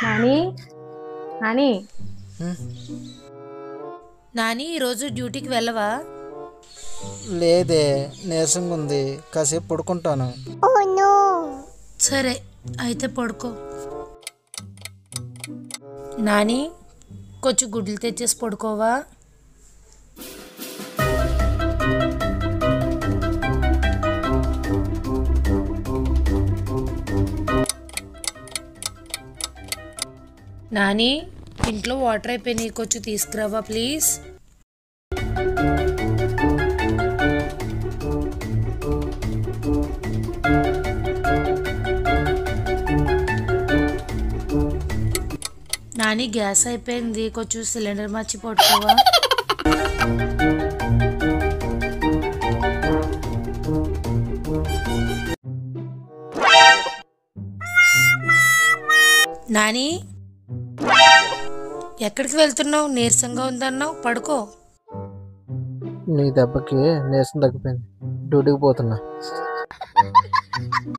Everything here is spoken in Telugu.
నాని నాని నాని ఈరోజు డ్యూటీకి వెళ్ళవా? లేదే, నీరసంగా ఉంది, కాసేపు పడుకుంటాను. సరే అయితే పడుకో. నాని కొంచెం గుడ్లు తెచ్చేసి పడుకోవా? నాని ఇంట్లో వాటర్ అయిపోయినాయి, కొంచెం తీసుకురావా ప్లీజ్. నాని గ్యాస్ అయిపోయింది, కొంచెం సిలిండర్ మర్చి పట్టుకోవా? నాని ఎక్కడికి వెళ్తున్నావు? నీరసంగా ఉందన్నావు, పడుకో. నీ దెబ్బకి నీరసం తగ్గిపోయింది, డ్యూటీకి పోతున్నా.